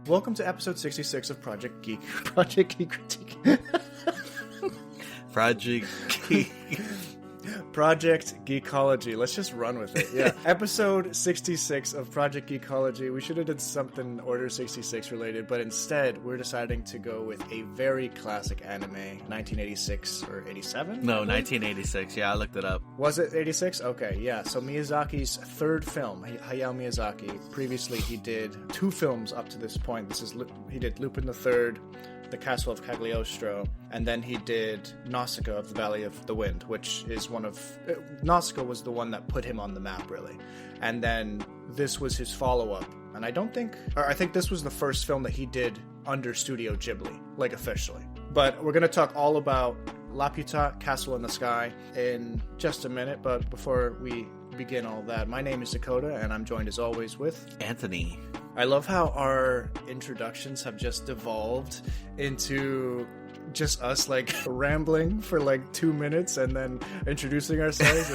Welcome to episode 66 of Project Geek. Project Geek Critique. Project Geek. Project Geekology. Let's just run with it. Yeah. Episode 66 of Project Geekology. We should have done something Order 66 related, but instead we're deciding to go with a very classic anime, 1986 or 87? No, 1986. Yeah, I looked it up. Was it 86? Okay, yeah. So Miyazaki's third film, Hayao Miyazaki. Previously he did two films up to this point. He did Lupin III, The Castle of Cagliostro, and then he did Nausicaa of the Valley of the Wind, which is Nausicaa was the one that put him on the map, really. And then this was his follow-up, and I think this was the first film that he did under Studio Ghibli, like officially. But we're going to talk all about Laputa Castle in the Sky in just a minute, but before we begin all that, my name is Dakota, and I'm joined as always with Anthony. I love how our introductions have just devolved into just us like rambling for like 2 minutes and then introducing ourselves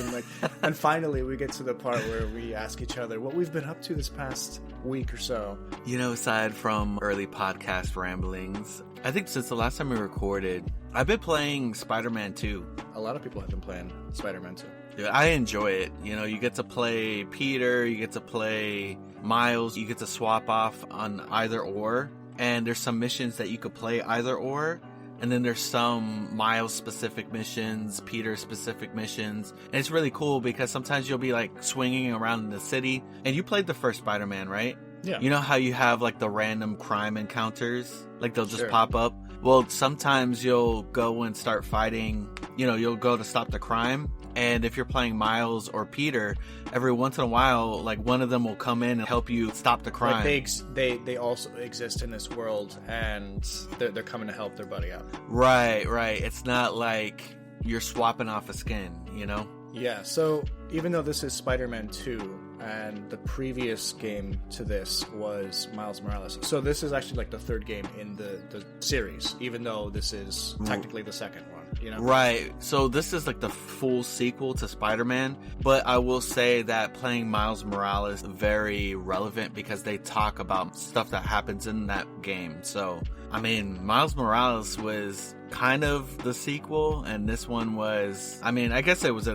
and finally we get to the part where we ask each other what we've been up to this past week or so. You know, aside from early podcast ramblings, I think since the last time we recorded, I've been playing Spider-Man 2. A lot of people have been playing Spider-Man 2. Yeah, I enjoy it. You know, you get to play Peter, you get to play Miles, you get to swap off on either or, and there's some missions that you could play either or, and then there's some Miles specific missions, Peter specific missions, and it's really cool because sometimes you'll be like swinging around in the city, and you played the first Spider-Man, right? Yeah. You know how you have like the random crime encounters, like they'll just Sure. pop up? Well, sometimes you'll go and start fighting, you know, you'll go to stop the crime. And if you're playing Miles or Peter, every once in a while, like one of them will come in and help you stop the crime. Like they also exist in this world, and they're coming to help their buddy out. Right. It's not like you're swapping off a skin, you know? Yeah, so even though this is Spider-Man 2, and the previous game to this was Miles Morales, so this is actually like the third game in the series, even though this is technically the second one, you know? Right, so this is like the full sequel to Spider-Man, but I will say that playing Miles Morales is very relevant because they talk about stuff that happens in that game. So, I mean, Miles Morales was kind of the sequel, and this one was, I mean, I guess it was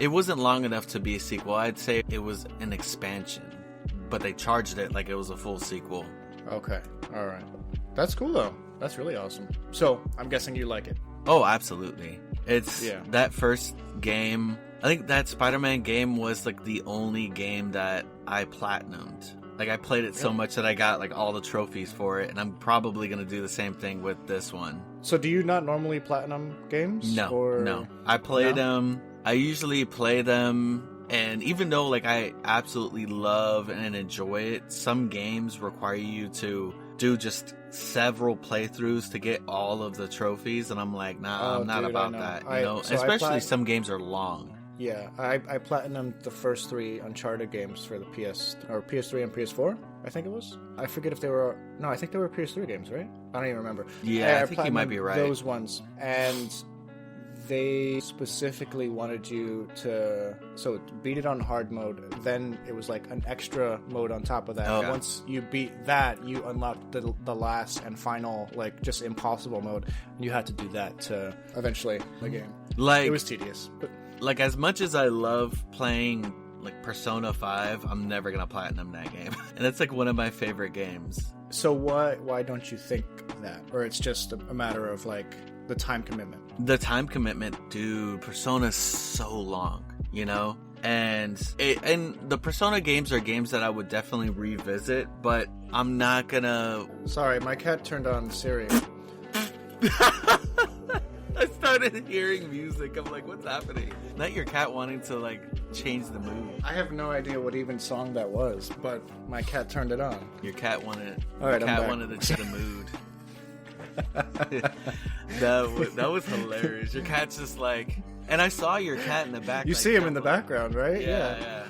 it wasn't long enough to be a sequel. I'd say it was an expansion, but they charged it like it was a full sequel. Okay, all right. That's cool, though. That's really awesome. So, I'm guessing you like it. Oh, absolutely. It's that first game. I think that Spider-Man game was like the only game that I platinumed. Like, I played it so much that I got like all the trophies for it, and I'm probably going to do the same thing with this one. So, do you not normally platinum games? No. I play them. I usually play them, and even though like I absolutely love and enjoy it, some games require you to do just several playthroughs to get all of the trophies, and I'm like, nah, I'm not about that. You know, especially some games are long. Yeah, I platinumed the first 3 Uncharted games for the PS3 and PS4, I think it was. I forget if they were... No, I think they were PS3 games, right? I don't even remember. Yeah, I think you might be right. Those ones. And they specifically wanted you to... So, beat it on hard mode, then it was like an extra mode on top of that. Okay. Once you beat that, you unlocked the last and final, like, just impossible mode. You had to do that to eventually the game. Like, it was tedious, but... Like, as much as I love playing, like, Persona 5, I'm never gonna platinum that game. And it's, like, one of my favorite games. So why don't you think that? Or it's just a matter of, like, the time commitment? The time commitment, dude, Persona's so long, you know? And the Persona games are games that I would definitely revisit, but I'm not gonna... Sorry, my cat turned on Siri. I started hearing music. I'm like, what's happening? Not your cat wanting to, like, change the mood. I have no idea what even song that was, but my cat turned it on. Your cat wanted to change the mood. that was hilarious. Your cat's just like... And I saw your cat in the back. You like, see him in the background, right? Yeah.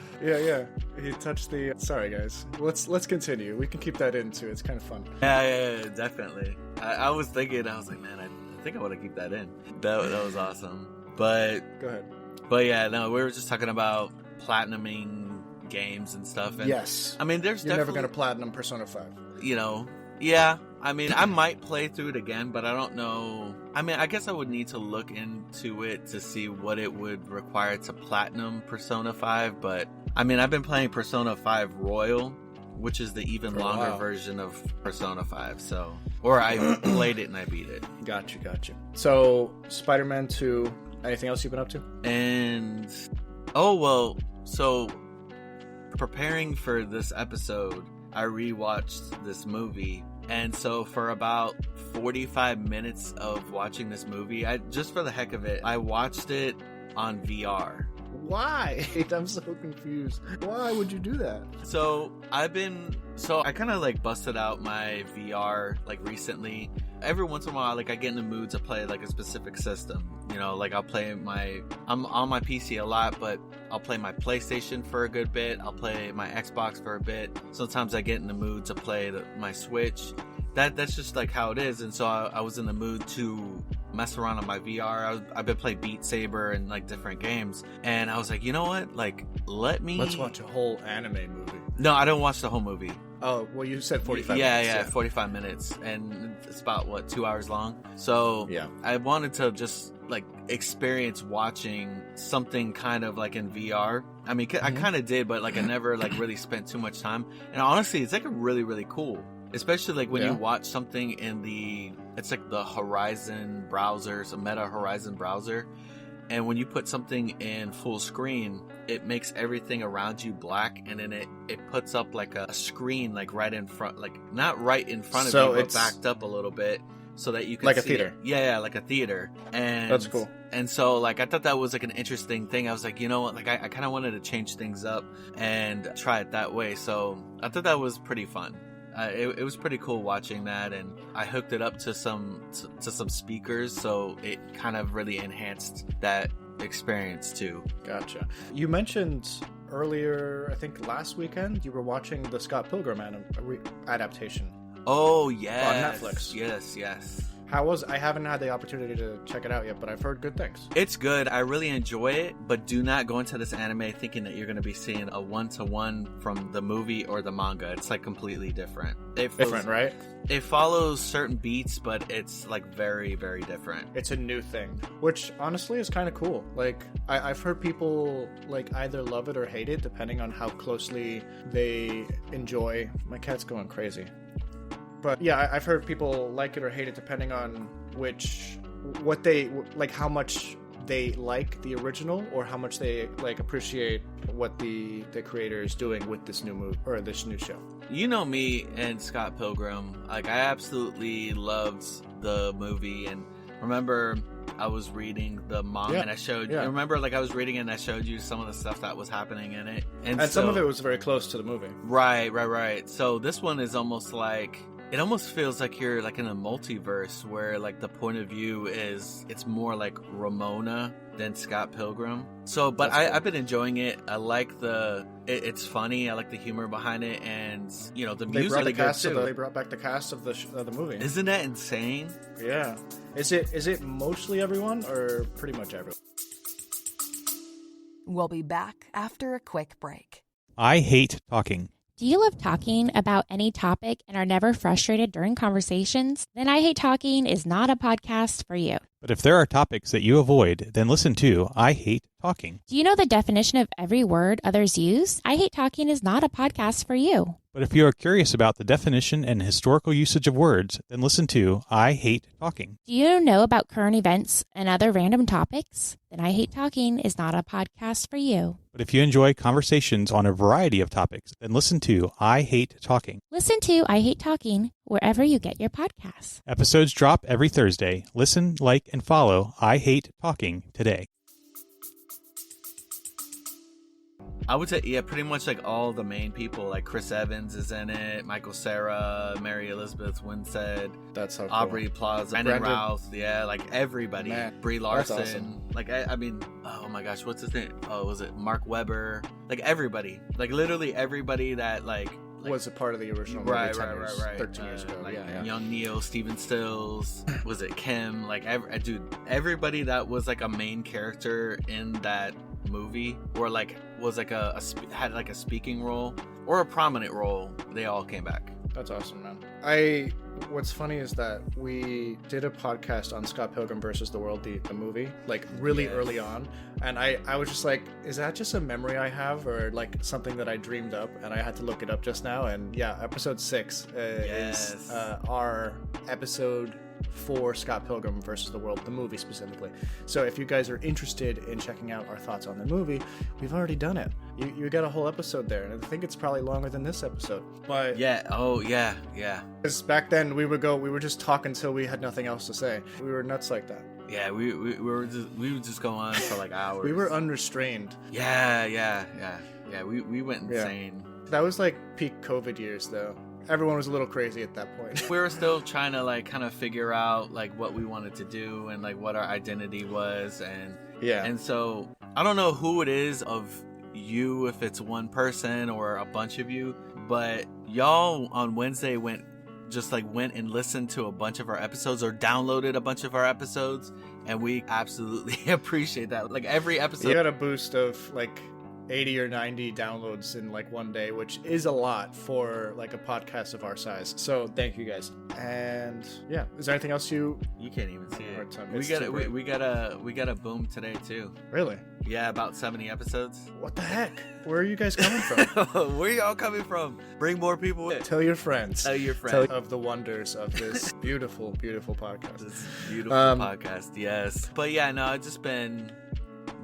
He touched the... Sorry, guys. Let's continue. We can keep that in, too. It's kind of fun. Yeah, definitely. I was thinking, I was like, man, I think I want to keep that in. That was awesome. But go ahead. But yeah, no, we were just talking about platinuming games and stuff. And yes. I mean, you're never going to platinum Persona 5. Yeah, I mean, I might play through it again, but I don't know. I mean, I guess I would need to look into it to see what it would require to platinum Persona 5, but I mean, I've been playing Persona 5 Royal, which is the even longer version of Persona 5, so... Or I played it and I beat it. Gotcha. So, Spider-Man 2, anything else you've been up to? And... so... Preparing for this episode, I rewatched this movie, and so for about 45 minutes of watching this movie, just for the heck of it, I watched it on VR. Why? I'm so confused. Why would you do that? So I kind of like busted out my VR like recently. Every once in a while, like I get in the mood to play like a specific system. Like I'm on my PC a lot, but I'll play my PlayStation for a good bit. I'll play my Xbox for a bit. Sometimes I get in the mood to play my Switch. That's just like how it is. And so I was in the mood to mess around on my VR. I've been playing Beat Saber and like different games, and I was like, you know what? Like, let's watch a whole anime movie. No, I don't watch the whole movie. Oh, well, you said 45 minutes. Yeah, 45 minutes, and it's about 2 hours long. So yeah, I wanted to just like experience watching something kind of like in VR. I mean, I kind of did, but like I never like really spent too much time. And honestly, it's like really, really cool. Especially like when you watch something in it's like the Horizon browser, it's a Meta Horizon browser. And when you put something in full screen, it makes everything around you black, and then it puts up like a screen like right in front, like not right in front of you, but backed up a little bit so that you can like see a theater. Yeah, like a theater. And that's cool. And so like I thought that was like an interesting thing. I was like, you know what, like I kind of wanted to change things up and try it that way. So I thought that was pretty fun. It was pretty cool watching that, and I hooked it up to some speakers, so it kind of really enhanced that experience too. Gotcha. You mentioned earlier, I think last weekend, you were watching the Scott Pilgrim adaptation. Oh, yes. On Netflix. Yes. How was? I haven't had the opportunity to check it out yet, but I've heard good things. It's good. I really enjoy it, but do not go into this anime thinking that you're going to be seeing a one-to-one from the movie or the manga. It's like completely different. Different, right? It follows certain beats, but it's like very, very different. It's a new thing, which honestly is kind of cool. Like I've heard people like either love it or hate it, depending on how closely they enjoy. My cat's going crazy. But yeah, I've heard people like it or hate it depending on what they like, how much they like the original, or how much they like appreciate what the creator is doing with this new movie or this new show. You know me and Scott Pilgrim, like I absolutely loved the movie, and remember I was reading the manga and I showed you. Remember, like I was reading it and I showed you some of the stuff that was happening in it, and so, some of it was very close to the movie. Right. So this one is almost like. It almost feels like you're like in a multiverse where like the point of view it's more like Ramona than Scott Pilgrim. So, but I've been enjoying it. I like it's funny. I like the humor behind it, and the music really good too. They brought back the cast of the movie. Isn't that insane? Yeah. Is it mostly everyone or pretty much everyone? We'll be back after a quick break. I hate talking. Do you love talking about any topic and are never frustrated during conversations? Then I Hate Talking is not a podcast for you. But if there are topics that you avoid, then listen to I Hate Talking. Do you know the definition of every word others use? I Hate Talking is not a podcast for you. But if you are curious about the definition and historical usage of words, then listen to I Hate Talking. Do you know about current events and other random topics? Then I Hate Talking is not a podcast for you. But if you enjoy conversations on a variety of topics, then listen to I Hate Talking. Listen to I Hate Talking wherever you get your podcasts. Episodes drop every Thursday. Listen, like, and follow I Hate Talking today. I would say, pretty much like all the main people, like Chris Evans is in it, Michael Cera, Mary Elizabeth Winstead, that's so cool. Aubrey Plaza, Brandon Routh, like everybody, man, Brie Larson, awesome. like I mean, oh my gosh, what's his name? Oh, was it Mark Webber? Like everybody, like literally everybody that like was a part of the original movie, right. 13 years ago. Like yeah. Young Neo, Steven Stills, was it Kim? Like everybody that was like a main character in that movie, or like was like had like a speaking role or a prominent role, they all came back. That's awesome, man. What's funny is that we did a podcast on Scott Pilgrim versus the World, the movie, like really early on, and I was just like, is that just a memory I have, or like something that I dreamed up? And I had to look it up just now, and yeah, episode 6 is our episode for Scott Pilgrim versus the World, the movie specifically. So if you guys are interested in checking out our thoughts on the movie, we've already done it. You got a whole episode there, and I think it's probably longer than this episode. But yeah. Because back then we would just talk until we had nothing else to say. We were nuts like that. Yeah, we would just go on for like hours. We were unrestrained. Yeah. We went insane. That was like peak COVID years, though. Everyone was a little crazy at that point. We were still trying to like kind of figure out like what we wanted to do and like what our identity was, and so I don't know who it is of you, if it's one person or a bunch of you, but y'all on Wednesday went and listened to a bunch of our episodes or downloaded a bunch of our episodes, and we absolutely appreciate that. Like every episode, you got a boost of like 80 or 90 downloads in like one day, which is a lot for like a podcast of our size. So thank you guys. And yeah, is there anything else you can't even see it? We got a boom today too. Really? Yeah, about 70 episodes. What the heck? Where are you guys coming from? Where y'all coming from? Bring more people in. Tell your friends. Tell your friends of the wonders of this beautiful podcast. This beautiful podcast, yes. But yeah, no, I've just been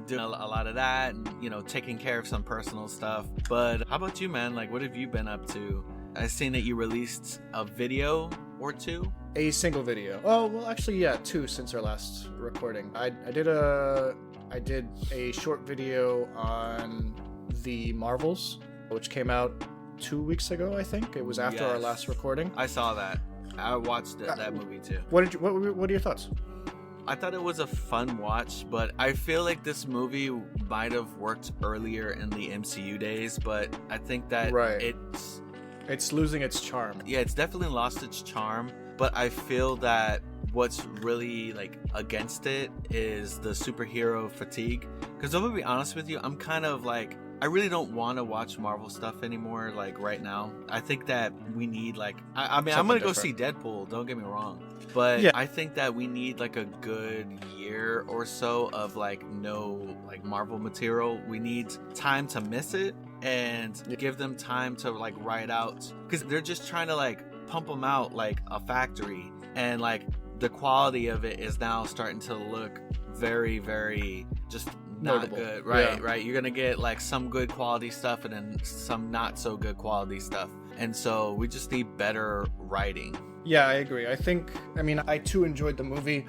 doing a lot of that and, you know, taking care of some personal stuff. But how about you, man? Like, what have you been up to? I've seen that you released a video or two. A single video. Oh, well, actually, yeah, 2 since our last recording. I did a short video on the Marvels, which came out 2 weeks ago, I think. It was after our last recording. I saw that. I watched that movie too. What are your thoughts? I thought it was a fun watch, but I feel like this movie might have worked earlier in the MCU days, but I think that it's losing its charm. Yeah, it's definitely lost its charm, but I feel that what's really like against it is the superhero fatigue. Because I'm gonna be honest with you, I'm kind of like, I really don't want to watch Marvel stuff anymore, like right now. I think that we need like, I mean, I'm gonna go see Deadpool, don't get me wrong, but I think that we need like a good year or so of like no like Marvel material. We need time to miss it and give them time to like write out, because they're just trying to like pump them out like a factory, and like the quality of it is now starting to look very, very just not notable. Good. Right. You're gonna get like some good quality stuff and then some not so good quality stuff, and so we just need better writing. Yeah, I agree. I too enjoyed the movie,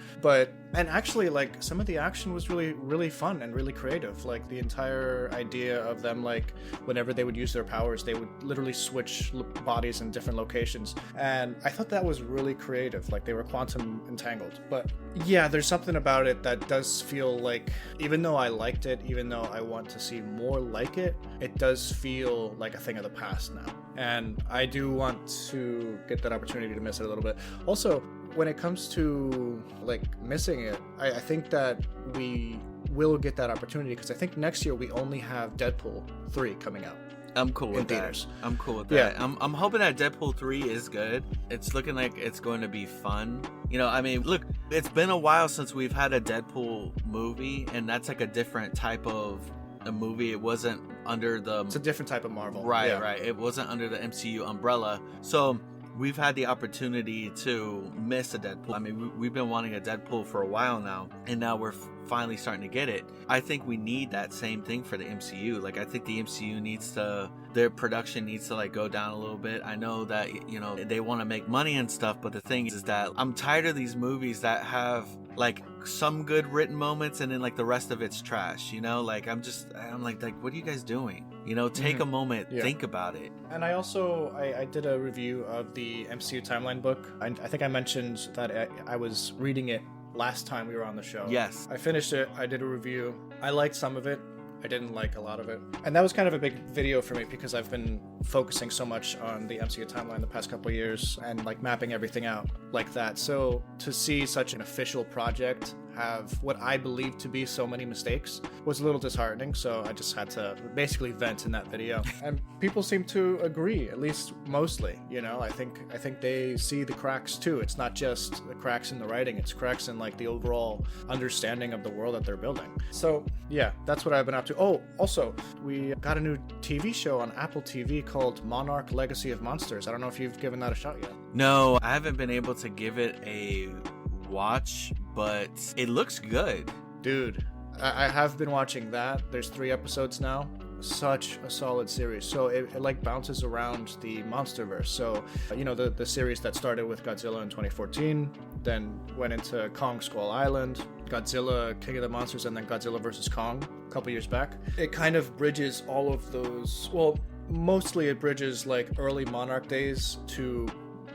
and actually, like, some of the action was really, really fun and really creative. Like, the entire idea of them, like, whenever they would use their powers, they would literally switch bodies in different locations. And I thought that was really creative. Like, they were quantum entangled. But yeah, there's something about it that does feel like, even though I liked it, even though I want to see more like it, it does feel like a thing of the past now. And I do want to get that opportunity to miss it a little bit. Also, when it comes to like missing it, I think that we will get that opportunity, because I think next year we only have Deadpool 3 coming out. I'm cool with that. I'm cool with that. Yeah. I'm hoping that Deadpool 3 is good. It's looking like it's going to be fun. You know, I mean, look, it's been a while since we've had a Deadpool movie, and that's like a different type of a movie. It wasn't under the... It's a different type of Marvel. Right. It wasn't under the MCU umbrella. So we've had the opportunity to miss a Deadpool. I mean, we've been wanting a Deadpool for a while now, and now we're finally starting to get it. I think we need that same thing for the MCU. Like, I think the MCU their production needs to like go down a little bit. I know that, you know, they want to make money and stuff, but the thing is that I'm tired of these movies that have like some good written moments and then like the rest of it's trash, you know? Like, I'm like, what are you guys doing? You know, take a moment, think about it. And I also, I did a review of the MCU timeline book. I think I mentioned that I was reading it last time we were on the show. Yes. I finished it. I did a review. I liked some of it. I didn't like a lot of it. And that was kind of a big video for me, because I've been focusing so much on the MCU timeline the past couple of years and like mapping everything out like that. So to see such an official project have what I believe to be so many mistakes was a little disheartening, so I just had to basically vent in that video. And people seem to agree, at least mostly, you know. I think they see the cracks too. It's not just the cracks in the writing, it's cracks in like the overall understanding of the world that they're building. So yeah, that's what I've been up to. Oh, also, we got a new TV show on Apple TV called Monarch Legacy of Monsters. I don't know if you've given that a shot yet. No, I haven't been able to give it a watch, but it looks good. Dude, I have been watching that. There's 3 episodes now. Such a solid series. So it like bounces around the MonsterVerse. So, you know, the series that started with Godzilla in 2014, then went into Kong Skull Island, Godzilla King of the Monsters, and then Godzilla vs. Kong a couple years back. It kind of bridges all of those, well, mostly it bridges like early Monarch days to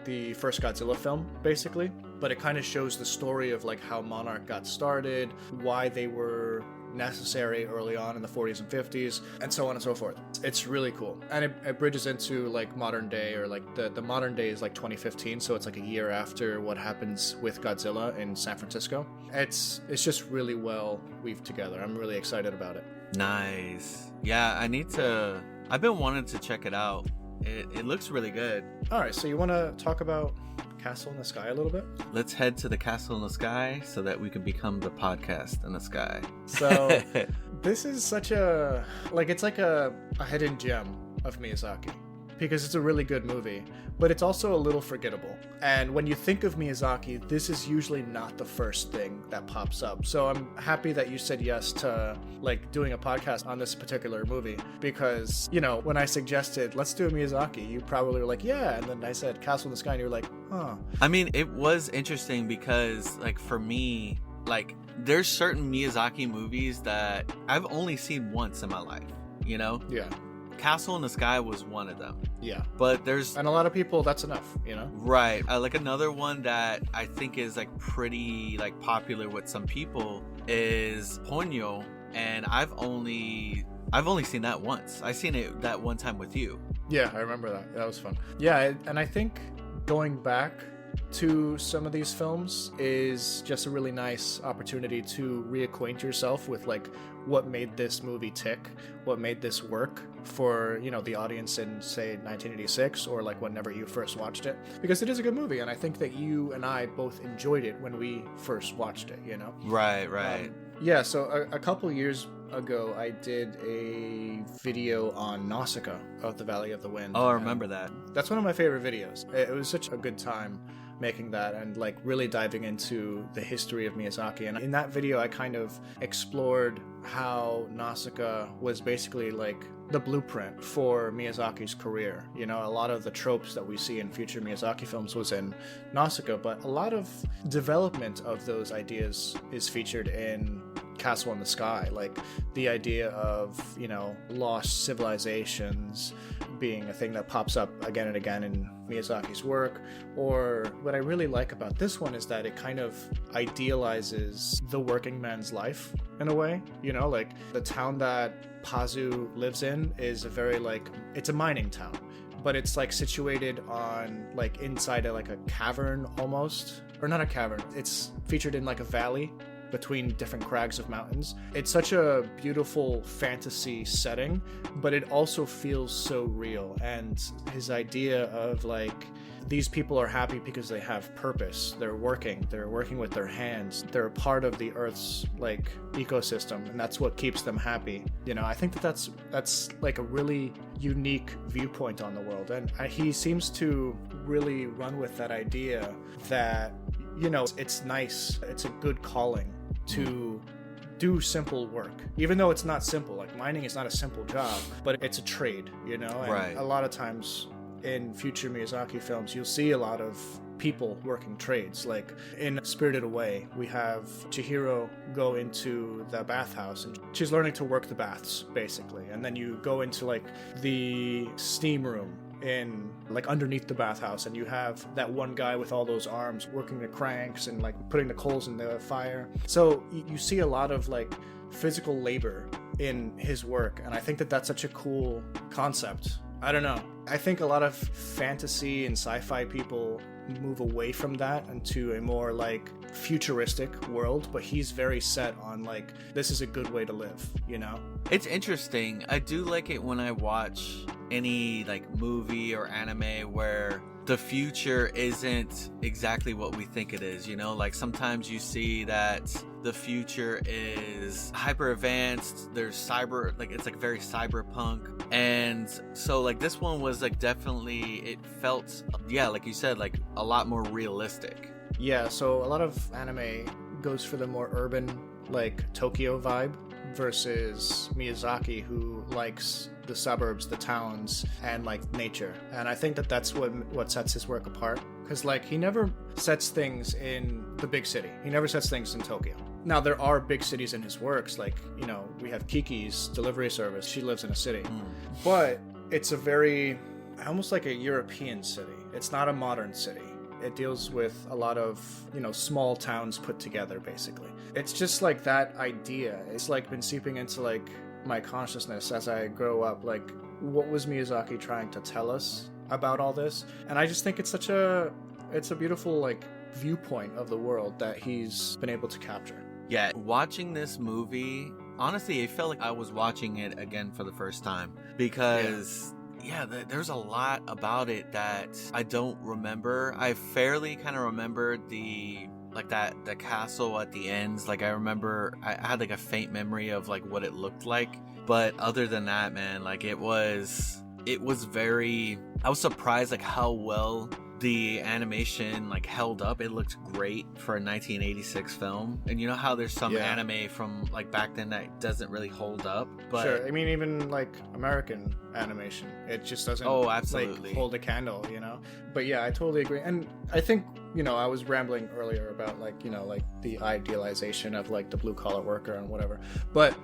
the first Godzilla film, basically. But it kind of shows the story of like how Monarch got started, why they were necessary early on in the 40s and 50s, and so on and so forth. It's really cool. And it bridges into like modern day, or like the modern day is like 2015, so it's like a year after what happens with Godzilla in San Francisco. It's just really well weaved together. I'm really excited about it. Nice. Yeah, I've been wanting to check it out. It looks really good. All right, so you want to talk about Castle in the Sky a little bit? Let's head to the Castle in the Sky so that we can become the podcast in the sky. So this is such a, like, it's like a hidden gem of Miyazaki, because it's a really good movie, but it's also a little forgettable. And when you think of Miyazaki, this is usually not the first thing that pops up. So I'm happy that you said yes to like doing a podcast on this particular movie, because, you know, when I suggested let's do a Miyazaki, you probably were like, yeah, and then I said Castle in the Sky and you were like, huh. I mean, it was interesting because like for me, like there's certain Miyazaki movies that I've only seen once in my life, you know? Yeah. Castle in the Sky was one of them. Yeah. But and a lot of people, that's enough, you know? Right. Like another one that I think is like pretty like popular with some people is Ponyo, and I've only seen that once. I seen it that one time with you. Yeah, I remember that. That was fun. Yeah, and I think going back to some of these films is just a really nice opportunity to reacquaint yourself with like what made this movie tick, what made this work for, you know, the audience in say 1986 or like whenever you first watched it, because it is a good movie, and I think that you and I both enjoyed it when we first watched it, you know? Right. Yeah, so a couple years ago I did a video on Nausicaa of the Valley of the Wind. Oh, I remember that. That's one of my favorite videos. It was such a good time making that and like really diving into the history of Miyazaki. And in that video I kind of explored how Nausicaa was basically like the blueprint for Miyazaki's career. You know, a lot of the tropes that we see in future Miyazaki films was in Nausicaa, but a lot of development of those ideas is featured in Castle in the Sky, like the idea of, you know, lost civilizations being a thing that pops up again and again in Miyazaki's work. Or what I really like about this one is that it kind of idealizes the working man's life in a way, you know, like the town that Pazu lives in is a very like, it's a mining town, but it's like situated on like inside of like a cavern almost, or not a cavern, it's featured in like a valley between different crags of mountains. It's such a beautiful fantasy setting, but it also feels so real. And his idea of like, these people are happy because they have purpose. They're working with their hands. They're a part of the Earth's like ecosystem, and that's what keeps them happy. You know, I think that's like a really unique viewpoint on the world. And he seems to really run with that idea that, you know, it's nice, it's a good calling to do simple work, even though it's not simple. Like mining is not a simple job, but it's a trade, you know? And right. A lot of times in future Miyazaki films, you'll see a lot of people working trades. Like in Spirited Away, we have Chihiro go into the bathhouse and she's learning to work the baths, basically. And then you go into like the steam room in like underneath the bathhouse, and you have that one guy with all those arms working the cranks and like putting the coals in the fire. So you see a lot of like physical labor in his work, and I think that that's such a cool concept. I don't know, I think a lot of fantasy and sci-fi people move away from that into a more like futuristic world, but he's very set on like, this is a good way to live, you know? It's interesting. I do like it when I watch any like movie or anime where the future isn't exactly what we think it is, you know? Like sometimes you see that the future is hyper advanced, there's cyber, like it's like very cyberpunk. And so like this one was like definitely, it felt, yeah, like you said, like a lot more realistic. Yeah, so a lot of anime goes for the more urban, like Tokyo vibe, versus Miyazaki, who likes the suburbs, the towns, and like nature. And I think that that's what sets his work apart, because like he never sets things in the big city. He never sets things in Tokyo. Now there are big cities in his works, like, you know, we have Kiki's delivery service. She lives in a city, but it's a very almost like a European city. It's not a modern city. It deals with a lot of, you know, small towns put together, basically. It's just like that idea. It's like been seeping into like my consciousness as I grow up. Like, what was Miyazaki trying to tell us about all this? And I just think it's a beautiful like viewpoint of the world that he's been able to capture. Yeah, watching this movie, honestly, it felt like I was watching it again for the first time, because there's a lot about it that I don't remember. I fairly kind of remembered the castle at the ends. Like I remember I had like a faint memory of like what it looked like, but other than that, man, like it was very, I was surprised like how well the animation like held up. It looked great for a 1986 film, and you know how there's some anime from like back then that doesn't really hold up. But sure, I mean even like American animation, it just doesn't like hold a candle, you know. But yeah, I totally agree. And I think, you know, I was rambling earlier about like, you know, like the idealization of like the blue collar worker and whatever, but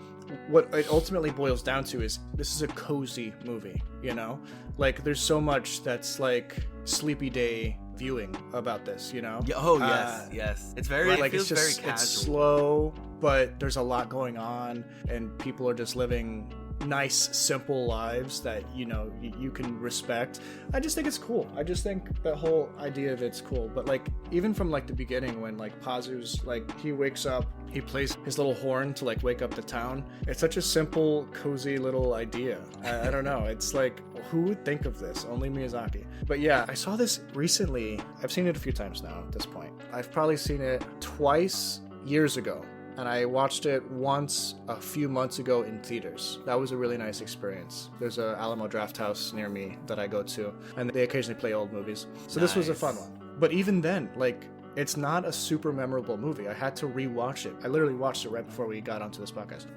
what it ultimately boils down to is this is a cozy movie, you know? Like there's so much that's like sleepy day viewing about this, you know? Yes. It's very, like, it feels very casual. It's slow, but there's a lot going on, and people are just living nice, simple lives that, you know, you can respect. I just think it's cool. I just think the whole idea of it's cool. But like even from like the beginning, when like Pazu's like he wakes up, he plays his little horn to like wake up the town. It's such a simple, cozy little idea. I don't know. It's like, who would think of this? Only Miyazaki. But yeah, I saw this recently. I've seen it a few times now at this point. I've probably seen it twice years ago, and I watched it once a few months ago in theaters. That was a really nice experience. There's a Alamo Drafthouse near me that I go to, and they occasionally play old movies. So This was a fun one. But even then, like, it's not a super memorable movie. I had to rewatch it. I literally watched it right before we got onto this podcast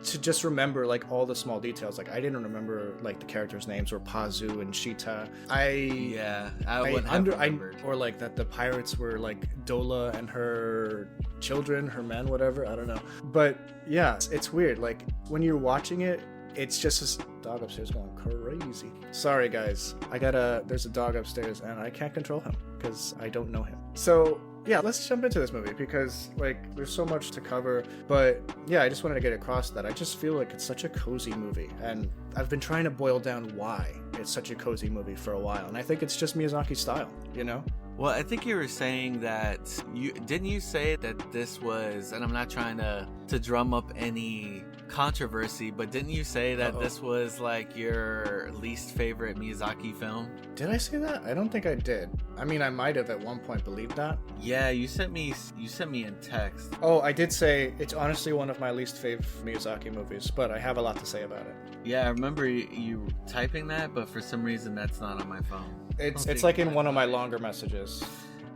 to just remember like all the small details. Like I didn't remember like the characters' names, or Pazu and Shita. I wouldn't have remembered. Or like that the pirates were like Dola and her children, her men, whatever. I don't know. But yeah, it's weird. Like when you're watching it, it's just this dog upstairs going crazy. Sorry guys, there's a dog upstairs and I can't control him because I don't know him. So yeah, let's jump into this movie because like there's so much to cover. But yeah, I just wanted to get across that I just feel like it's such a cozy movie, and I've been trying to boil down why it's such a cozy movie for a while, and I think it's just Miyazaki's style, you know? Well, I think you were saying that you say that this was, and I'm not trying to drum up any controversy, but didn't you say that this was like your least favorite Miyazaki film? Did I say that? I don't think I did. I mean, I might have at one point believed that. Yeah, you sent me in text. Oh, I did say it's honestly one of my least favorite Miyazaki movies, but I have a lot to say about it. Yeah, I remember you typing that, but for some reason that's not on my phone. It's like in one of my longer messages.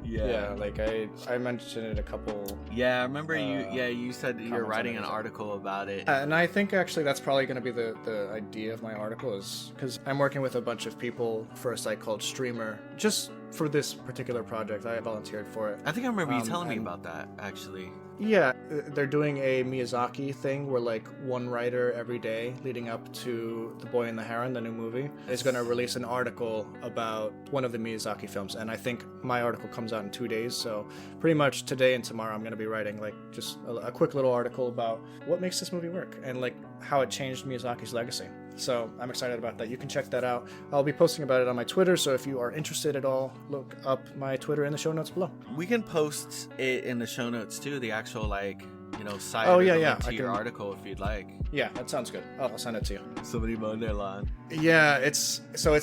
Yeah, like I mentioned it a couple. Yeah, I remember you said that you're writing an article about it. And I think actually that's probably going to be the idea of my article, is because I'm working with a bunch of people for a site called Streamer, just for this particular project. I volunteered for it. I think I remember you telling me about that, actually. Yeah, they're doing a Miyazaki thing where like one writer every day leading up to The Boy and the Heron, the new movie, is going to release an article about one of the Miyazaki films. And I think my article comes out in 2 days. So pretty much today and tomorrow I'm going to be writing like just a quick little article about what makes this movie work and like how it changed Miyazaki's legacy. So I'm excited about that. You can check that out. I'll be posting about it on my Twitter, so if you are interested at all, look up my Twitter in the show notes below. We can post it in the show notes too, the actual site to your article if you'd like. Yeah, that sounds good. I'll send it to you. Somebody mowing their lawn. Yeah, it's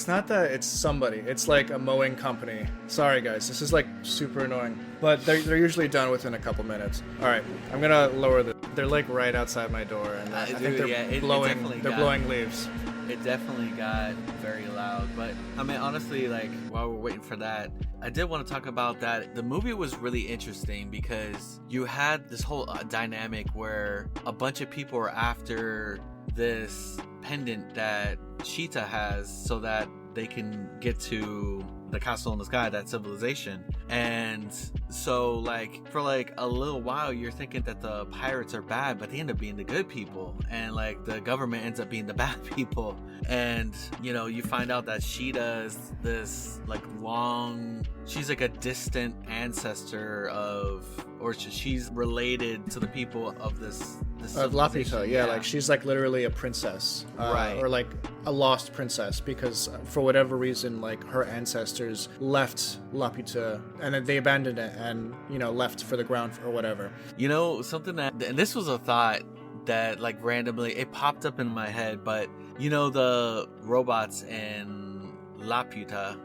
not that it's somebody. It's like a mowing company. Sorry guys, this is like super annoying. But they're usually done within a couple minutes. All right, I'm gonna lower the. They're like right outside my door, and I think they're blowing leaves. It definitely got very loud, but I mean, honestly, like while we're waiting for that, I did want to talk about that. The movie was really interesting because you had this whole dynamic where a bunch of people are after this pendant that Sheeta has so that they can get to the castle in the sky, that civilization. And so like for like a little while you're thinking that the pirates are bad, but they end up being the good people, and like the government ends up being the bad people. And you find out that Sheeta is this like she's like a distant ancestor or she's related to the people of this Laputa, yeah, like she's like literally a princess, right, or like a lost princess, because for whatever reason, like her ancestors left Laputa and then they abandoned it and left for the ground or whatever. Something that, and this was a thought that like randomly it popped up in my head, but the robots in Laputa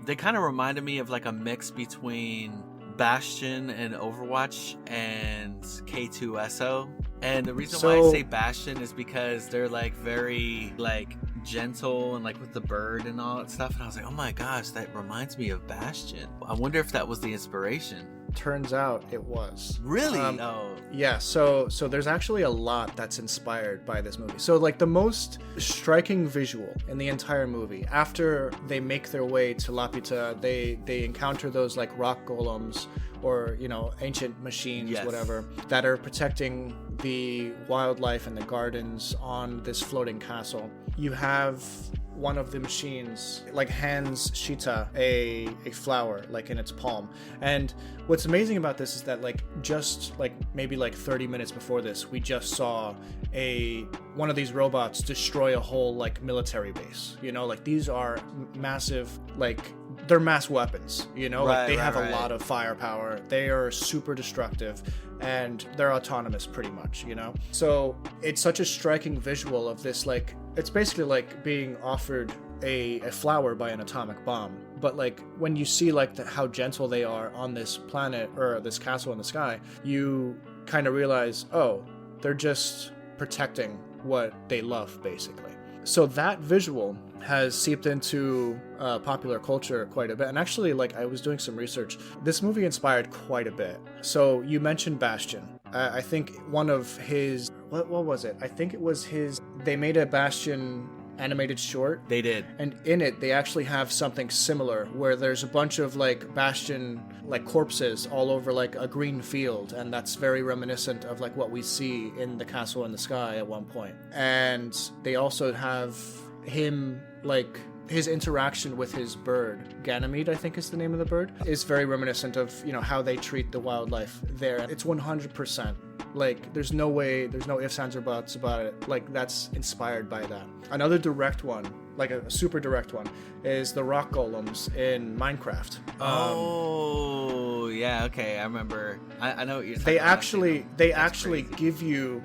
they kind of reminded me of like a mix between Bastion and Overwatch and K2SO. And the reason why I say Bastion is because they're like very like gentle and like with the bird and all that stuff, and I was like, oh my gosh, that reminds me of Bastion. I wonder if that was the inspiration. Turns out it was. Really? Yeah, so there's actually a lot that's inspired by this movie. So like the most striking visual in the entire movie, after they make their way to Laputa, they encounter those like rock golems or ancient machines, yes, whatever, that are protecting the wildlife and the gardens on this floating castle. You have one of the machines like hands Sheeta a flower like in its palm. And what's amazing about this is that like just like maybe like 30 minutes before this, we just saw one of these robots destroy a whole like military base. Like these are massive, like they're mass weapons, like they have a lot of firepower. They are super destructive and they're autonomous pretty much, So it's such a striking visual of this, like it's basically like being offered a flower by an atomic bomb. But like when you see like how gentle they are on this planet or this castle in the sky, you kind of realize, oh, they're just protecting what they love, basically. So that visual has seeped into popular culture quite a bit. And actually, like I was doing some research, this movie inspired quite a bit. So you mentioned Bastion. I think one of his, what was it? I think it was they made a Bastion animated short. They did. And in it, they actually have something similar where there's a bunch of like Bastion like corpses all over like a green field. And that's very reminiscent of like what we see in the castle in the sky at one point. And they also have him like his interaction with his bird, Ganymede, I think is the name of the bird, is very reminiscent of, how they treat the wildlife there. It's 100%. Like, there's no way, there's no ifs, ands, or buts about it. Like, that's inspired by that. Another direct one, like a super direct one, is the rock golems in Minecraft. Yeah, okay, I remember. I know what you're talking they about. They actually give you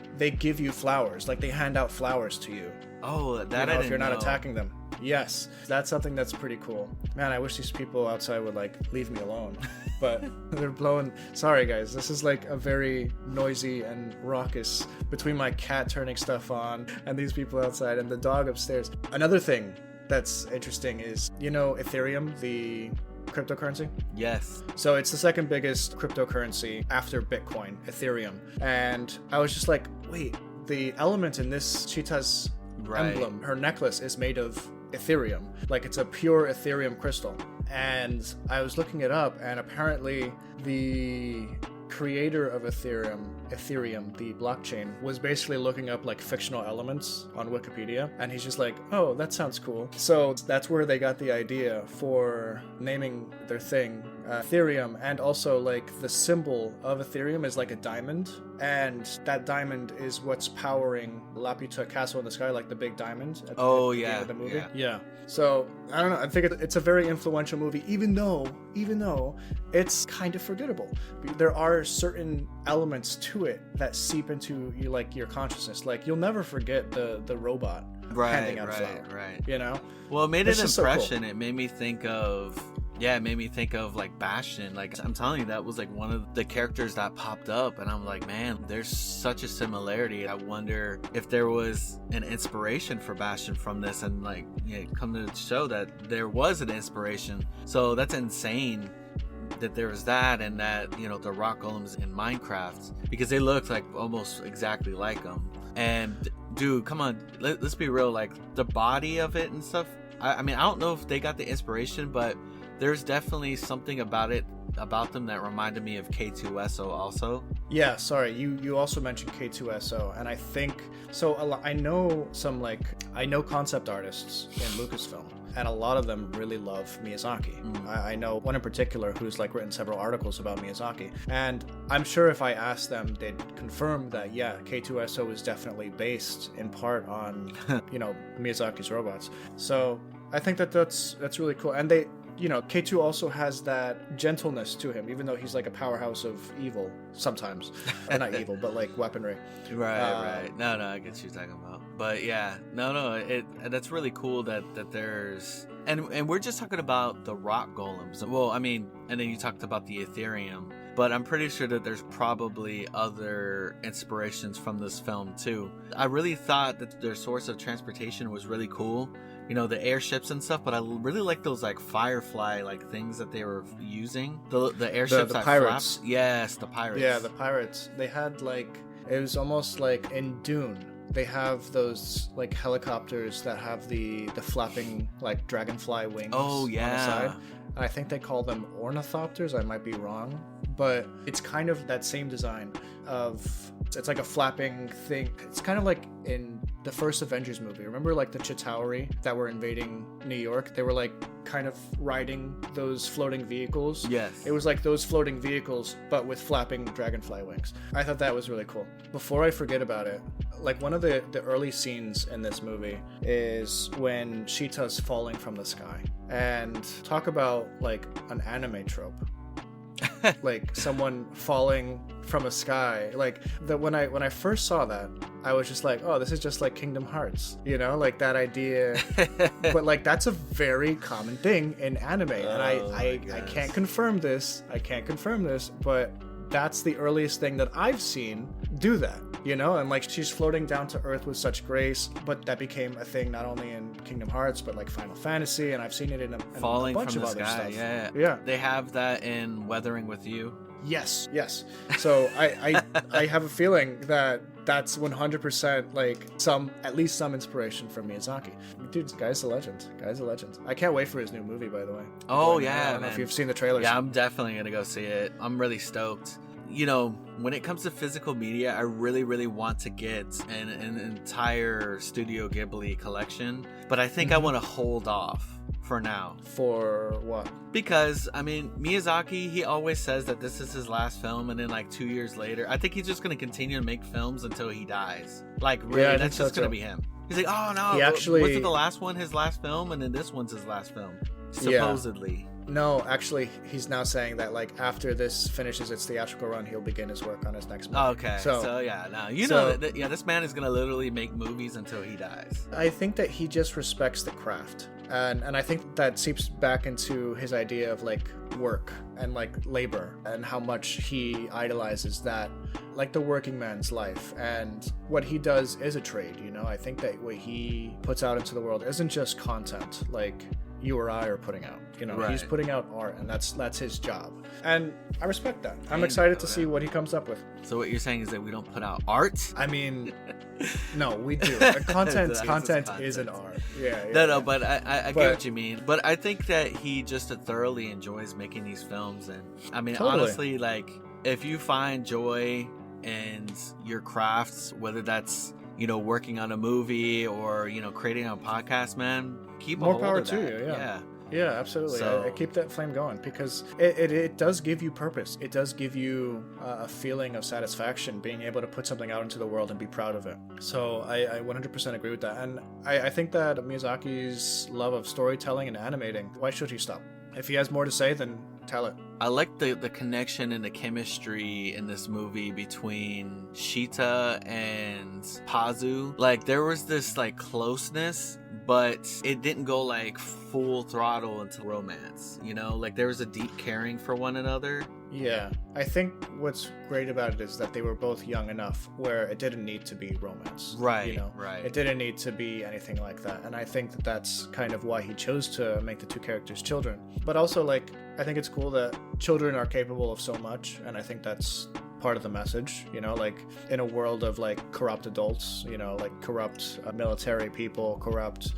flowers. Like, they hand out flowers to you. Oh, that I didn't if you're not know. attacking them. Yes, that's something that's pretty cool. Man, I wish these people outside would like leave me alone. But they're blowing. Sorry guys, this is like a very noisy and raucous between my cat turning stuff on and these people outside and the dog upstairs. Another thing that's interesting is, Ethereum, the cryptocurrency? Yes. So it's the second biggest cryptocurrency after Bitcoin, Ethereum. And I was just like, wait, the element in this Cheetah's emblem, her necklace, is made of Ethereum. Like, it's a pure Ethereum crystal. And I was looking it up, and apparently the creator of Ethereum, the blockchain, was basically looking up like fictional elements on Wikipedia, and he's just like, oh, that sounds cool. So that's where they got the idea for naming their thing Ethereum, and also like the symbol of Ethereum is like a diamond, and that diamond is what's powering Laputa Castle in the sky, like the big diamond at the beginning of the movie. Yeah. So I don't know. I think it's a very influential movie, even though it's kind of forgettable. There are certain elements to it that seep into your consciousness. Like you'll never forget the robot handing out a flower. Right. You know. Well, it made an impression. So cool. It made me think of. Yeah, it made me think of like Bastion. Like I'm telling you, that was like one of the characters that popped up, and I'm like, man, there's such a similarity. I wonder if there was an inspiration for Bastion from this, and like, come to show that there was an inspiration. So that's insane that there was that, and that the rock golems in Minecraft, because they looked like almost exactly like them. And dude, come on, let's be real. Like the body of it and stuff. I mean, I don't know if they got the inspiration, but there's definitely something about them that reminded me of K2SO also. Yeah, sorry, you also mentioned K2SO, and I think so. I know concept artists in Lucasfilm, and a lot of them really love Miyazaki. I know one in particular who's like written several articles about Miyazaki, and I'm sure if I asked them, they'd confirm that K2SO is definitely based in part on Miyazaki's robots. So I think that's really cool, and they. K2 also has that gentleness to him, even though he's like a powerhouse of evil sometimes. Well, not evil, but like weaponry. Right. No, I get what you're talking about. But yeah, that's really cool that there's... And we're just talking about the rock golems. Well, I mean, and then you talked about the Ethereum. But I'm pretty sure that there's probably other inspirations from this film too. I really thought that their source of transportation was really cool. The airships and stuff, but I really like those like firefly like things that they were using. The airships, the pirates. Yes, the pirates. Yeah, the pirates. They had it was almost like in Dune. They have those like helicopters that have the flapping like dragonfly wings. Oh yeah. On the side. And I think they call them ornithopters. I might be wrong, but it's kind of that same design of. It's like a flapping thing. It's kind of like in the first Avengers movie. Remember like the Chitauri that were invading New York? They were like kind of riding those floating vehicles. Yes. It was like those floating vehicles, but with flapping dragonfly wings. I thought that was really cool. Before I forget about it, like one of the early scenes in this movie is when Sheeta's falling from the sky. And talk about like an anime trope. Like someone falling from a sky. Like when I first saw that, I was just like, oh, this is just like Kingdom Hearts, like that idea. But like that's a very common thing in anime, and I can't confirm this, but that's the earliest thing that I've seen do that, and like she's floating down to earth with such grace. But that became a thing not only in Kingdom Hearts but like Final Fantasy, and I've seen it in a bunch from of the other sky. stuff. Yeah. They have that in Weathering with You. Yes. So I have a feeling that that's 100% like at least some inspiration from Miyazaki. Dude, guy's a legend. I can't wait for his new movie, by the way. Oh yeah, I don't know if you've seen the trailers. Yeah, I'm definitely gonna go see it. I'm really stoked. When it comes to physical media, I really, really want to get an entire Studio Ghibli collection, but I think I want to hold off for now. For what? Because, I mean, Miyazaki, he always says that this is his last film, and then like 2 years later, I think he's just going to continue to make films until he dies. Like, really, that's just going to be him. He's like, oh no, wasn't the last one his last film, and then this one's his last film, supposedly. Yeah. No, actually, he's now saying that like after this finishes its theatrical run, he'll begin his work on his next movie. Okay, so yeah, no, know that this man is gonna literally make movies until he dies. I think that he just respects the craft, and I think that seeps back into his idea of like work and like labor, and how much he idolizes that, like the working man's life, and what he does is a trade. I think that what he puts out into the world isn't just content like you or I are putting out. Right. He's putting out art, and that's his job, and I respect that. I'm excited to see what he comes up with. So what you're saying is that we don't put out art? I mean, no, we do. Content is an art. Yeah. No, but I get what you mean. But I think that he just thoroughly enjoys making these films, and I mean, honestly, like if you find joy in your crafts, whether that's working on a movie or creating a podcast, man, keep more a power hold of to that. you. Yeah. Yeah, absolutely. So, I keep that flame going because it does give you purpose. It does give you a feeling of satisfaction being able to put something out into the world and be proud of it. So I 100% agree with that. And I think that Miyazaki's love of storytelling and animating, why should he stop? If he has more to say, then tell it. I like the connection and the chemistry in this movie between Shita and Pazu. Like, there was this like closeness, but it didn't go like full throttle into romance, you know? Like, there was a deep caring for one another. Yeah, I think what's great about it is that they were both young enough where it didn't need to be romance. Right, you know? right. It didn't need to be anything like that. And I think that that's kind of why he chose to make the two characters children. But also, like, I think it's cool that children are capable of so much, and I think that's part of the message, you know, like in a world of like corrupt adults, you know, like corrupt military people, corrupt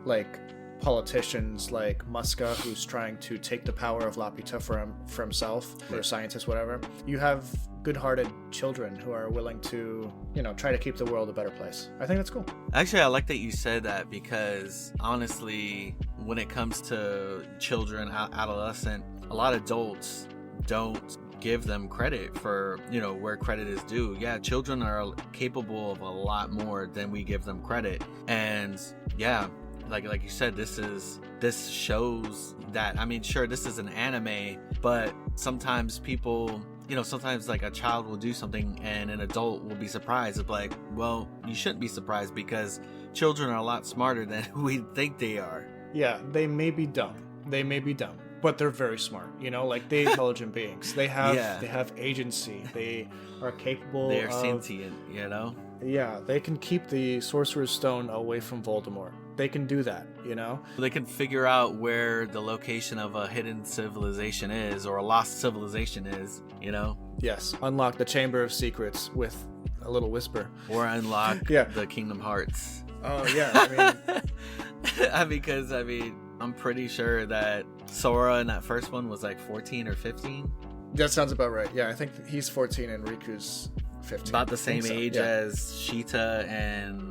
like politicians like Muska, who's trying to take the power of Laputa for himself, or a scientist, whatever. You have good-hearted children who are willing to, you know, try to keep the world a better place. I think that's cool. Actually, I like that you said that because honestly, when it comes to children, adolescent, a lot of adults don't give them credit for, you know, where credit is due. Yeah, children are capable of a lot more than we give them credit. And yeah, like you said, this shows that. I mean, sure, this is an anime, but sometimes people, you know, sometimes like a child will do something and an adult will be surprised. It's like, well, you shouldn't be surprised because children are a lot smarter than we think they are. Yeah, they may be dumb, but they're very smart, you know, like they're intelligent beings. They have agency. They are capable. They are sentient, you know. Yeah, they can keep the Sorcerer's Stone away from Voldemort. They can do that, you know? They can figure out where the location of a hidden civilization is, or a lost civilization is, you know? Yes. Unlock the Chamber of Secrets with a little whisper. Or unlock the Kingdom Hearts. Oh, yeah, I mean... because, I'm pretty sure that Sora in that first one was like 14 or 15. That sounds about right. Yeah, I think he's 14 and Riku's 15. About the same age as Shita and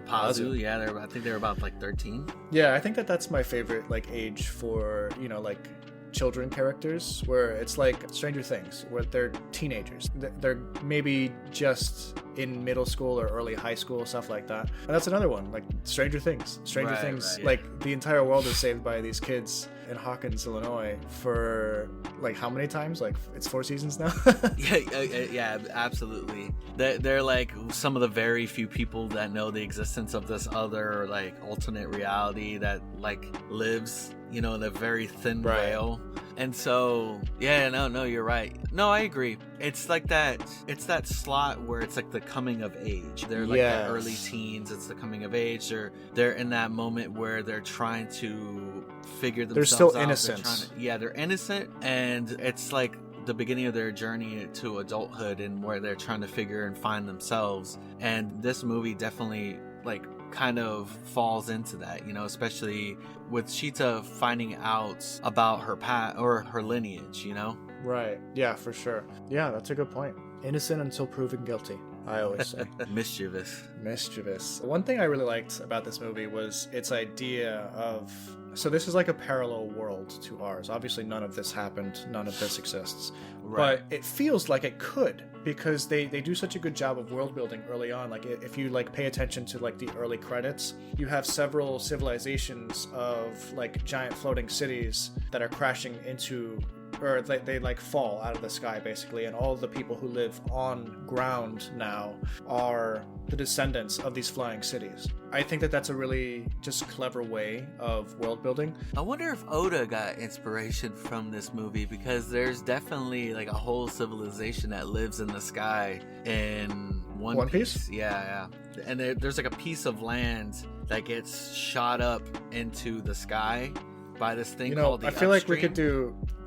Pazu. Yeah, I think they're about like 13. Yeah, I think that's my favorite like age for, you know, like children characters, where it's like Stranger Things, where they're teenagers. They're maybe just in middle school or early high school, stuff like that. And that's another one, like Stranger Things. Stranger Things, right, yeah. Like the entire world is saved by these kids in Hawkins, Illinois for like how many times? Like it's 4 seasons now? yeah, absolutely. They're like some of the very few people that know the existence of this other like alternate reality that like lives, you know, in a very thin veil. And so, yeah, no, you're right. No, I agree. It's like that. It's that slot where it's like the coming of age. They're like the early teens. It's the coming of age. They're in that moment where they're trying to figure themselves out. They're still innocent. They're innocent, and it's like the beginning of their journey to adulthood, and where they're trying to figure and find themselves. And this movie definitely like kind of falls into that, you know, especially with Shita finding out about her past or her lineage, you know? Right. Yeah, for sure. Yeah, that's a good point. Innocent until proven guilty, I always say. Mischievous. One thing I really liked about this movie was its idea of... So this is like a parallel world to ours. Obviously, none of this happened. None of this exists. Right. But it feels like it could, because they do such a good job of world building early on. Like if you like pay attention to like the early credits, you have several civilizations of like giant floating cities that are crashing into, or they like fall out of the sky basically, and all the people who live on ground now are the descendants of these flying cities. I think that's a really just clever way of world building. I wonder if Oda got inspiration from this movie, because there's definitely like a whole civilization that lives in the sky in One Piece. Yeah. And there's like a piece of land that gets shot up into the sky by this thing called the I feel upstream. like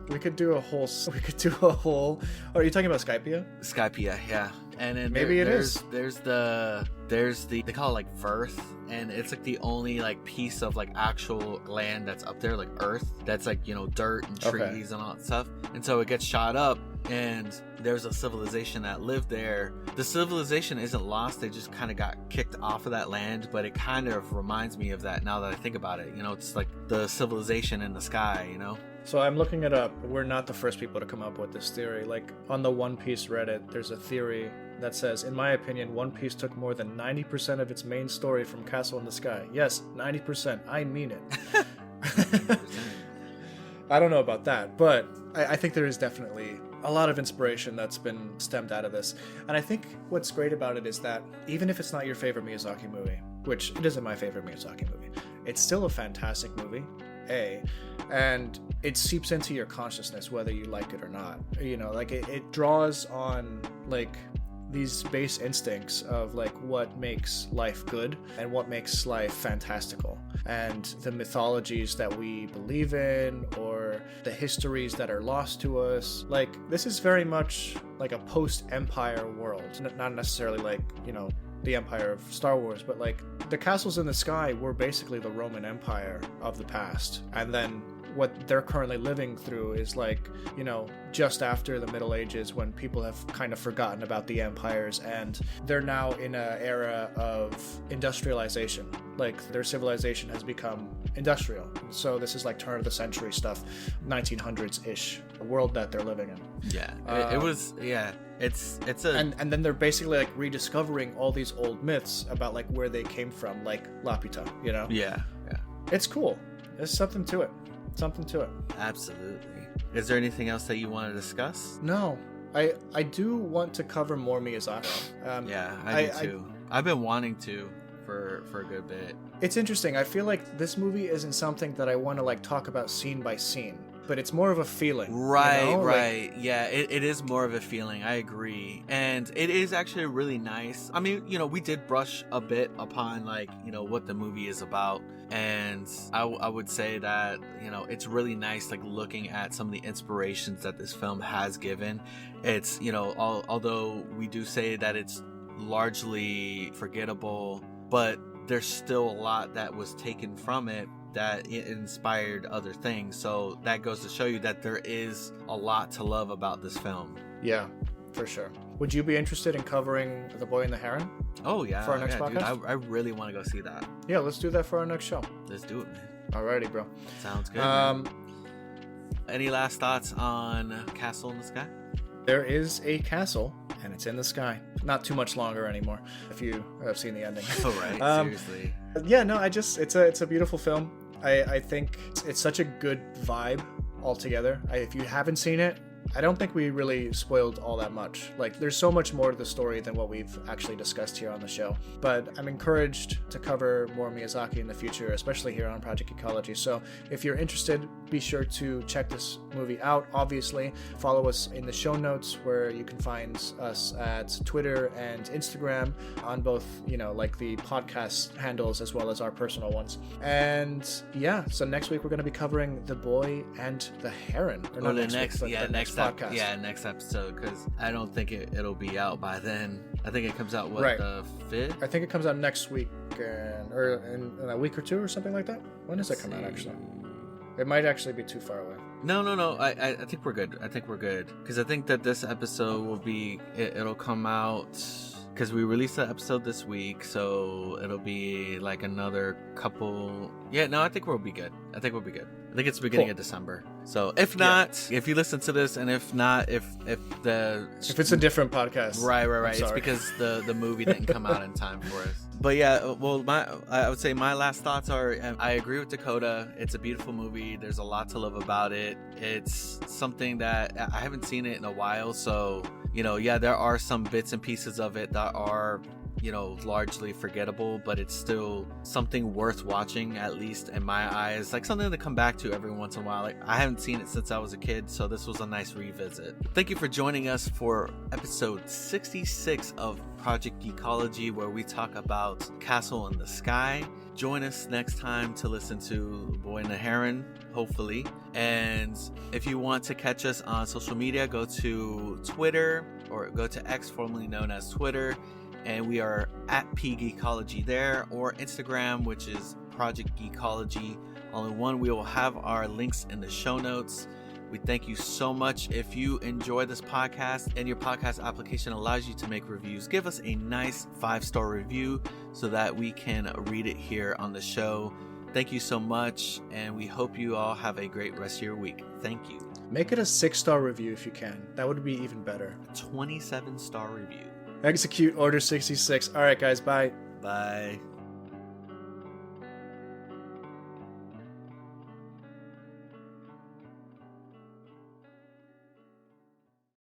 we could do a whole. Oh, are you talking about Skypia? Skypia, yeah. And then there's the they call it like Verth, and it's like the only like piece of like actual land that's up there, like Earth, that's like, you know, dirt and trees and all that stuff. And so it gets shot up and there's a civilization that lived there. The civilization isn't lost, they just kind of got kicked off of that land, but it kind of reminds me of that now that I think about it. You know, it's like the civilization in the sky, you know? So I'm looking it up. We're not the first people to come up with this theory. Like, on the One Piece Reddit, there's a theory that says, in my opinion, One Piece took more than 90% of its main story from Castle in the Sky. Yes, 90%. I mean it. I don't know about that, but I think there is definitely a lot of inspiration that's been stemmed out of this. And I think what's great about it is that even if it's not your favorite Miyazaki movie, which it isn't my favorite Miyazaki movie, it's still a fantastic movie, and it seeps into your consciousness whether you like it or not. You know, like it draws on like these base instincts of like what makes life good and what makes life fantastical, and the mythologies that we believe in or the histories that are lost to us. Like, this is very much like a post-Empire world, not necessarily like, you know, the Empire of Star Wars, but like the castles in the sky were basically the Roman Empire of the past, and then what they're currently living through is like, you know, just after the Middle Ages, when people have kind of forgotten about the empires and they're now in an era of industrialization. Like, their civilization has become industrial. So this is like turn of the century stuff, 1900s-ish, the world that they're living in. Yeah, it was, yeah. It's a... And then they're basically like rediscovering all these old myths about like where they came from, like Laputa, you know? Yeah. It's cool. There's something to it. Absolutely. Is there anything else that you want to discuss? No. I do want to cover more Miyazaki. Yeah, I do too. I've been wanting to for a good bit. It's interesting. I feel like this movie isn't something that I want to like talk about scene by scene, but it's more of a feeling. Right, you know? right. Like, yeah, it is more of a feeling. I agree. And it is actually really nice. I mean, you know, we did brush a bit upon like, you know, what the movie is about. And I would say that, you know, it's really nice, like, looking at some of the inspirations that this film has given. It's, you know, although we do say that it's largely forgettable, but there's still a lot that was taken from it that it inspired other things. So that goes to show you that there is a lot to love about this film. Yeah, for sure. Would you be interested in covering The Boy and the Heron? Oh, yeah. For our next podcast? Dude, I really want to go see that. Yeah, let's do that for our next show. Let's do it, man. Alrighty, bro. Sounds good. Man. Any last thoughts on Castle in the Sky? There is a castle, and it's in the sky. Not too much longer anymore, if you have seen the ending. Oh, right. Seriously. Yeah, no, it's a beautiful film. I think it's such a good vibe altogether. If you haven't seen it, I don't think we really spoiled all that much. Like, there's so much more to the story than what we've actually discussed here on the show. But I'm encouraged to cover more Miyazaki in the future, especially here on Project Ecology. So if you're interested, be sure to check this movie out. Obviously, follow us in the show notes, where you can find us at Twitter and Instagram on both, you know, like the podcast handles as well as our personal ones. And yeah, so next week we're going to be covering The Boy and the Heron. Or not next podcast. Next episode, because I don't think it'll be out by then. I think it comes out the 5th. I think it comes out next week, or in a week or two or something like that. When does it come out actually? It might actually be too far away. No. I think we're good. Because I think that this episode will be. It'll come out. Because we released the episode this week, so it'll be like another couple. Yeah, no, I think we'll be good. I think it's the beginning of December. So if not, if you listen to this, and if not, if it's a different podcast, right, it's because the movie didn't come out in time for us. But yeah, well, I would say my last thoughts are, I agree with Dakota. It's a beautiful movie. There's a lot to love about it. It's something that I haven't seen it in a while, so, you know, yeah, there are some bits and pieces of it that are, you know, largely forgettable, but it's still something worth watching, at least in my eyes. Like, something to come back to every once in a while. Like, I haven't seen it since I was a kid, so this was a nice revisit. Thank you for joining us for episode 66 of Project Geekology, where we talk about Castle in the Sky. Join us next time to listen to Boy and the Heron, hopefully. And if you want to catch us on social media, go to Twitter, or go to X, formerly known as Twitter, and we are at PGeekology there, or Instagram, which is Project Geekology, all in one. We will have our links in the show notes. We thank you so much. If you enjoy this podcast and your podcast application allows you to make reviews, give us a nice 5-star review so that we can read it here on the show. Thank you so much, and we hope you all have a great rest of your week. Thank you. Make it a 6-star review if you can. That would be even better. 27-star review. Execute Order 66. All right, guys, bye. Bye.